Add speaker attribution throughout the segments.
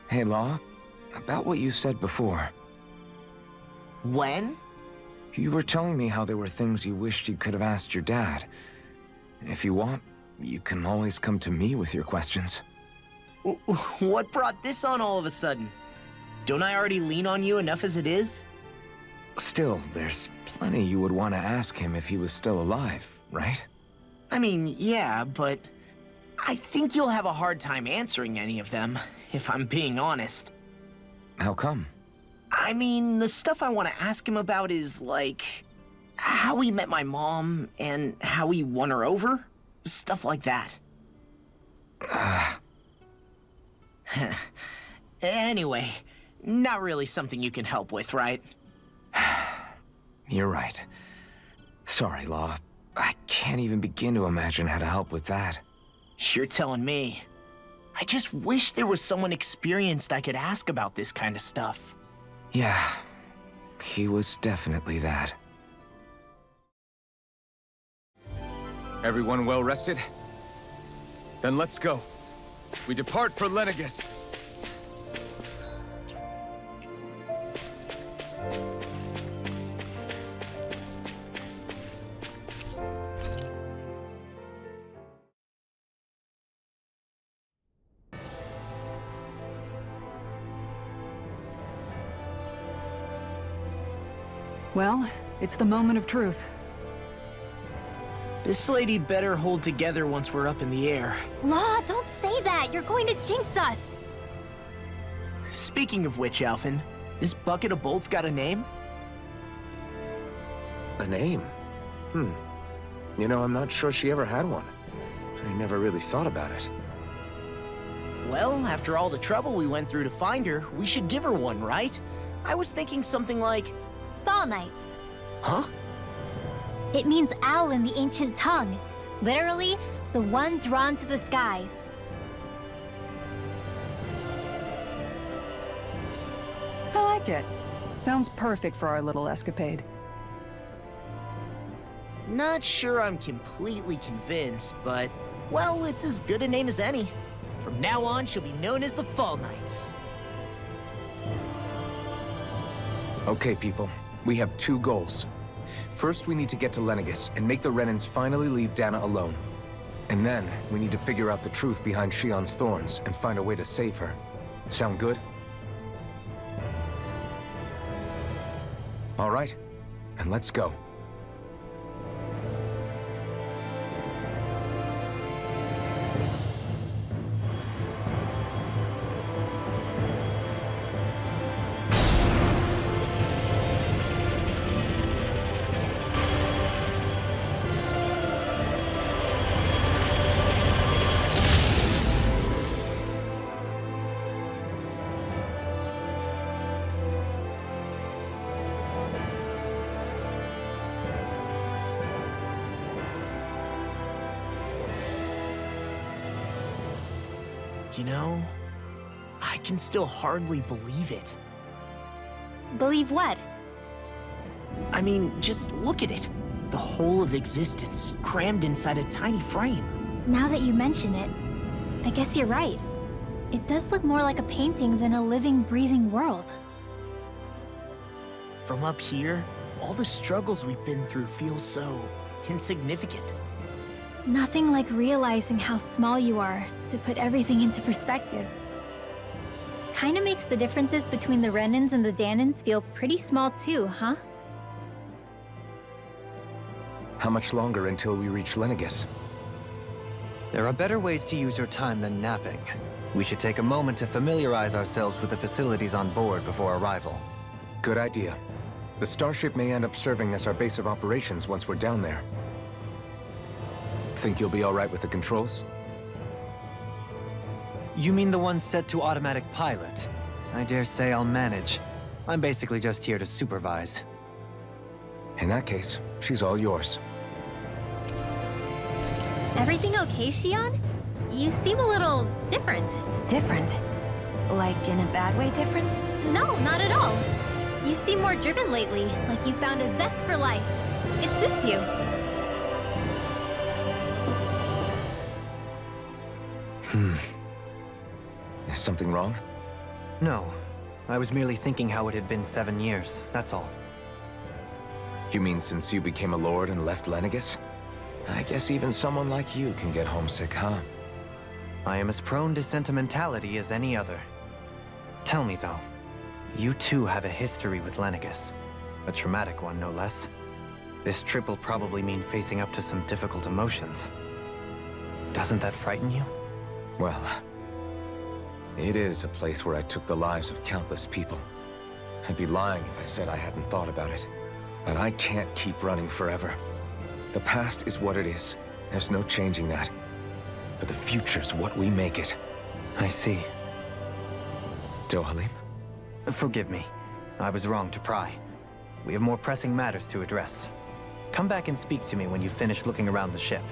Speaker 1: Hey, Law. About what you said before.
Speaker 2: When?
Speaker 1: You were telling me how there were things you wished you could have asked your dad. If you want, you can always come to me with your questions.
Speaker 2: What brought this on all of a sudden? Don't I already lean on you enough as it is?
Speaker 1: Still, there's plenty you would want to ask him if he was still alive, right?
Speaker 2: I mean, yeah, but I think you'll have a hard time answering any of them, if I'm being honest.
Speaker 1: How come?
Speaker 2: I mean, the stuff I want to ask him about is, like, how he met my mom and how he won her over. Stuff like that. Anyway, not really something you can help with, right?
Speaker 1: You're right. Sorry, Law. I can't even begin to imagine how to help with that.
Speaker 2: You're telling me. I just wish there was someone experienced I could ask about this kind of stuff.
Speaker 1: Yeah, he was definitely that.
Speaker 3: Everyone well rested? Then let's go. We depart for Lenegis.
Speaker 4: Well, it's the moment of truth.
Speaker 2: This lady better hold together once we're up in the air.
Speaker 5: Law, don't say that! You're going to jinx us!
Speaker 2: Speaking of which, Alphen, this bucket of bolts got a name?
Speaker 1: A name? You know, I'm not sure she ever had one. I never really thought about it.
Speaker 2: Well, after all the trouble we went through to find her, we should give her one, right? I was thinking something like...
Speaker 5: Fall Knights.
Speaker 2: Huh?
Speaker 5: It means owl in the ancient tongue. Literally, the one drawn to the skies.
Speaker 4: I like it. Sounds perfect for our little escapade.
Speaker 2: Not sure I'm completely convinced, but... well, it's as good a name as any. From now on, she'll be known as the Fall Knights.
Speaker 1: Okay, people. We have two goals. First, we need to get to Lenegis and make the Renans finally leave Dana alone. And then, we need to figure out the truth behind Shionne's thorns and find a way to save her. Sound good? All right, then let's go.
Speaker 2: You know, I can still hardly believe it.
Speaker 5: Believe what?
Speaker 2: I mean, just look at it. The whole of existence, crammed inside a tiny frame.
Speaker 5: Now that you mention it, I guess you're right. It does look more like a painting than a living, breathing world.
Speaker 2: From up here, all the struggles we've been through feel so insignificant.
Speaker 5: Nothing like realizing how small you are to put everything into perspective. Kinda makes the differences between the Renans and the Dahnans feel pretty small too, huh?
Speaker 1: How much longer until we reach Lenegis?
Speaker 6: There are better ways to use your time than napping. We should take a moment to familiarize ourselves with the facilities on board before arrival.
Speaker 1: Good idea. The starship may end up serving as our base of operations once we're down there. Think you'll be all right with the controls?
Speaker 6: You mean the one set to automatic pilot? I dare say I'll manage. I'm basically just here to supervise.
Speaker 1: In that case, she's all yours.
Speaker 5: Everything okay, Shionne? You seem a little different.
Speaker 7: Different? Like in a bad way different?
Speaker 5: No, not at all. You seem more driven lately, like you found a zest for life. It suits you.
Speaker 1: Is something wrong?
Speaker 6: No. I was merely thinking how it had been 7 years, that's all.
Speaker 1: You mean since you became a lord and left Lenegis? I guess even someone like you can get homesick, huh?
Speaker 6: I am as prone to sentimentality as any other. Tell me, though, you too have a history with Lenegis. A traumatic one, no less. This trip will probably mean facing up to some difficult emotions. Doesn't that frighten you?
Speaker 1: Well, it is a place where I took the lives of countless people. I'd be lying if I said I hadn't thought about it. But I can't keep running forever. The past is what it is. There's no changing that. But the future's what we make it.
Speaker 6: I see.
Speaker 1: Dohalim?
Speaker 6: Forgive me. I was wrong to pry. We have more pressing matters to address. Come back and speak to me when you finish looking around the ship.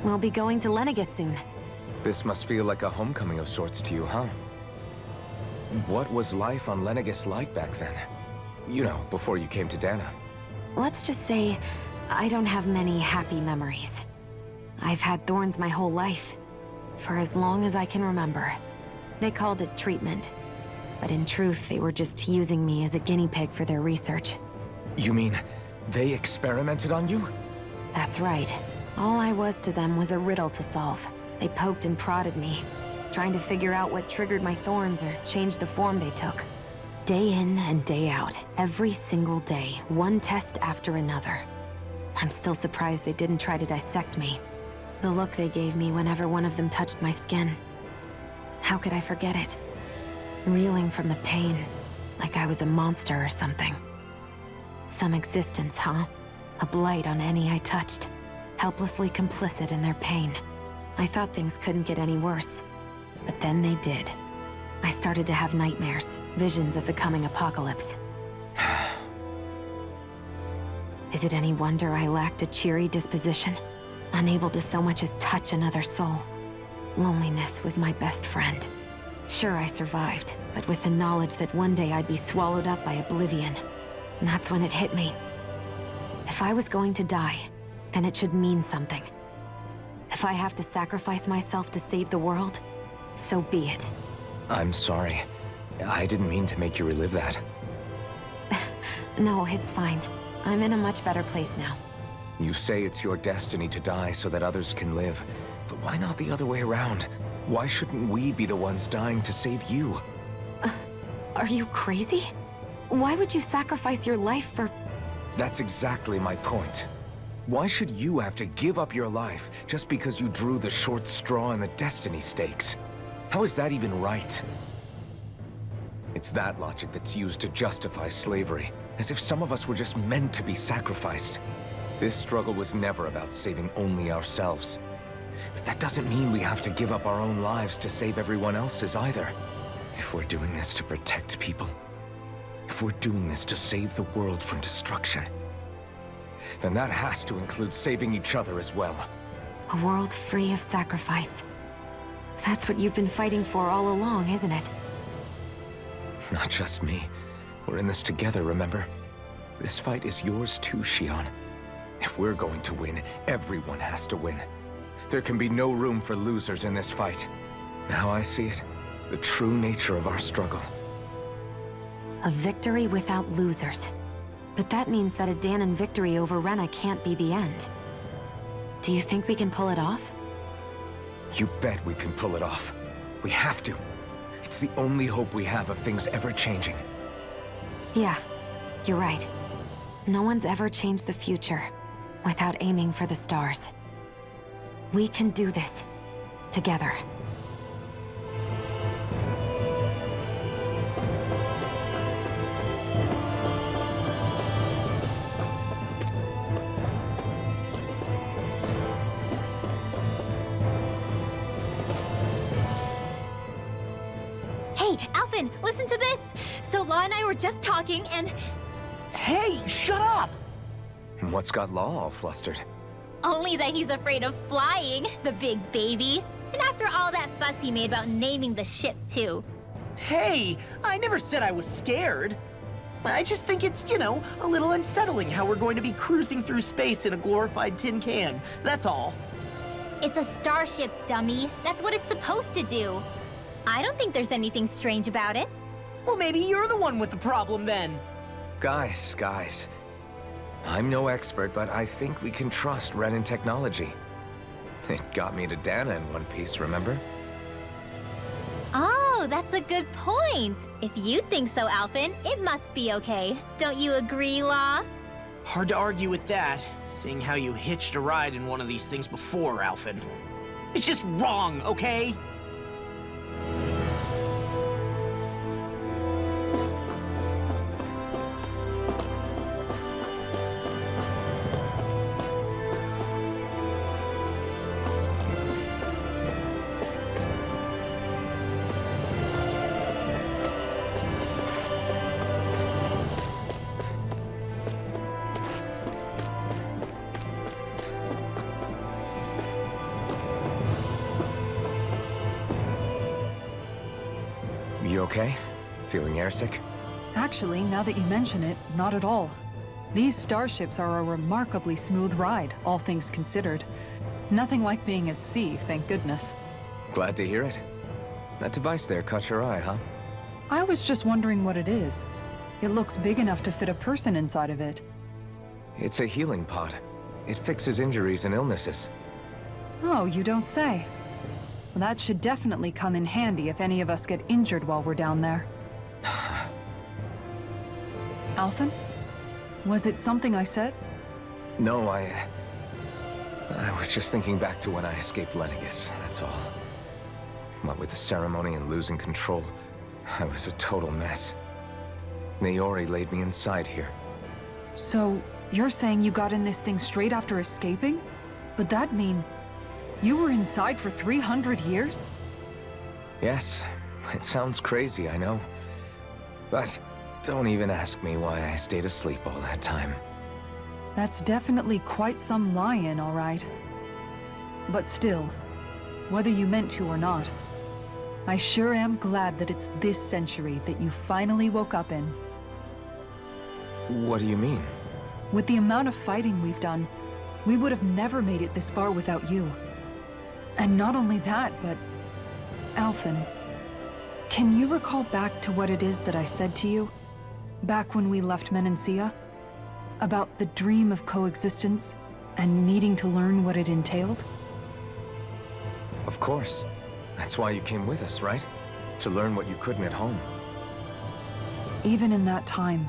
Speaker 7: We'll be going to Lenegis soon.
Speaker 1: This must feel like a homecoming of sorts to you, huh? What was life on Lenegis like back then? You know, before you came to Dana.
Speaker 7: Let's just say, I don't have many happy memories. I've had thorns my whole life, for as long as I can remember. They called it treatment, but in truth, they were just using me as a guinea pig for their research.
Speaker 1: You mean, they experimented on you?
Speaker 7: That's right. All I was to them was a riddle to solve. They poked and prodded me, trying to figure out what triggered my thorns or changed the form they took. Day in and day out, every single day, one test after another. I'm still surprised they didn't try to dissect me. The look they gave me whenever one of them touched my skin. How could I forget it? Reeling from the pain, like I was a monster or something. Some existence, huh? A blight on any I touched, helplessly complicit in their pain. I thought things couldn't get any worse, but then they did. I started to have nightmares, visions of the coming apocalypse. Is it any wonder I lacked a cheery disposition? Unable to so much as touch another soul. Loneliness was my best friend. Sure, I survived, but with the knowledge that one day I'd be swallowed up by oblivion. And that's when it hit me. If I was going to die, then it should mean something. If I have to sacrifice myself to save the world, so be it.
Speaker 1: I'm sorry. I didn't mean to make you relive that.
Speaker 7: No, it's fine. I'm in a much better place now.
Speaker 1: You say it's your destiny to die so that others can live. But why not the other way around? Why shouldn't we be the ones dying to save you?
Speaker 7: Are you crazy? Why would you sacrifice your life for...
Speaker 1: That's exactly my point. Why should you have to give up your life just because you drew the short straw in the destiny stakes? How is that even right? It's that logic that's used to justify slavery, as if some of us were just meant to be sacrificed. This struggle was never about saving only ourselves. But that doesn't mean we have to give up our own lives to save everyone else's either. If we're doing this to protect people, if we're doing this to save the world from destruction, then that has to include saving each other as well.
Speaker 7: A world free of sacrifice. That's what you've been fighting for all along, isn't it?
Speaker 1: Not just me. We're in this together, remember? This fight is yours too, Xion. If we're going to win, everyone has to win. There can be no room for losers in this fight. Now I see it. The true nature of our struggle.
Speaker 7: A victory without losers. But that means that a Dahnan victory over Rena can't be the end. Do you think we can pull it off?
Speaker 1: You bet we can pull it off. We have to. It's the only hope we have of things ever changing.
Speaker 7: Yeah, you're right. No one's ever changed the future without aiming for the stars. We can do this. Together.
Speaker 8: Hey, Alphen, listen to this! So Law and I were just talking and...
Speaker 2: Hey, shut up!
Speaker 1: What's got Law all flustered?
Speaker 8: Only that he's afraid of flying, the big baby. And after all that fuss he made about naming the ship, too.
Speaker 2: Hey, I never said I was scared. I just think it's, a little unsettling how we're going to be cruising through space in a glorified tin can. That's all.
Speaker 8: It's a starship, dummy. That's what it's supposed to do. I don't think there's anything strange about it.
Speaker 2: Well, maybe you're the one with the problem then.
Speaker 1: Guys. I'm no expert, but I think we can trust Renan technology. It got me to Dana in one piece, remember?
Speaker 8: Oh, that's a good point. If you think so, Alphen, it must be okay. Don't you agree, Law?
Speaker 2: Hard to argue with that, seeing how you hitched a ride in one of these things before, Alphen. It's just wrong, okay?
Speaker 1: You okay? Feeling airsick?
Speaker 4: Actually, now that you mention it, not at all. These starships are a remarkably smooth ride, all things considered. Nothing like being at sea, thank goodness.
Speaker 1: Glad to hear it. That device there caught your eye, huh?
Speaker 4: I was just wondering what it is. It looks big enough to fit a person inside of it.
Speaker 1: It's a healing pod. It fixes injuries and illnesses.
Speaker 4: Oh, you don't say. Well, that should definitely come in handy if any of us get injured while we're down there. Alphen? Was it something I said?
Speaker 1: No, I was just thinking back to when I escaped Lenegis, that's all. What with the ceremony and losing control, I was a total mess. Naori laid me inside here.
Speaker 4: So, you're saying you got in this thing straight after escaping? But that'd mean you were inside for 300 years?
Speaker 1: Yes, it sounds crazy, I know. But don't even ask me why I stayed asleep all that time.
Speaker 4: That's definitely quite some lie-in, all right. But still, whether you meant to or not, I sure am glad that it's this century that you finally woke up in.
Speaker 1: What do you mean?
Speaker 4: With the amount of fighting we've done, we would have never made it this far without you. And not only that, but... Alphen, can you recall back to what it is that I said to you? Back when we left Menancia? About the dream of coexistence, and needing to learn what it entailed?
Speaker 1: Of course. That's why you came with us, right? To learn what you couldn't at home.
Speaker 4: Even in that time,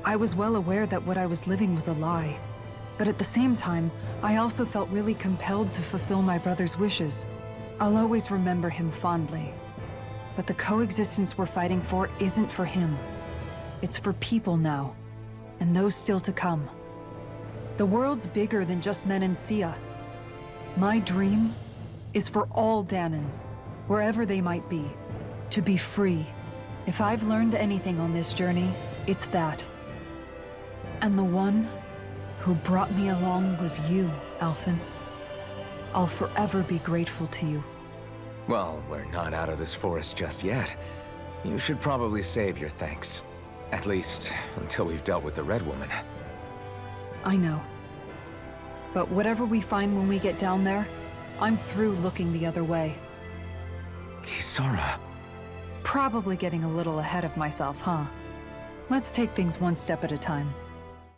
Speaker 4: I was well aware that what I was living was a lie. But at the same time, I also felt really compelled to fulfill my brother's wishes. I'll always remember him fondly. But the coexistence we're fighting for isn't for him. It's for people now, and those still to come. The world's bigger than just Menancia. My dream is for all Danans, wherever they might be, to be free. If I've learned anything on this journey, it's that. And the one who brought me along was you, Alphen. I'll forever be grateful to you.
Speaker 1: Well, we're not out of this forest just yet. You should probably save your thanks. At least, until we've dealt with the Red Woman.
Speaker 4: I know. But whatever we find when we get down there, I'm through looking the other way.
Speaker 1: Kisara.
Speaker 4: Probably getting a little ahead of myself, huh? Let's take things one step at a time.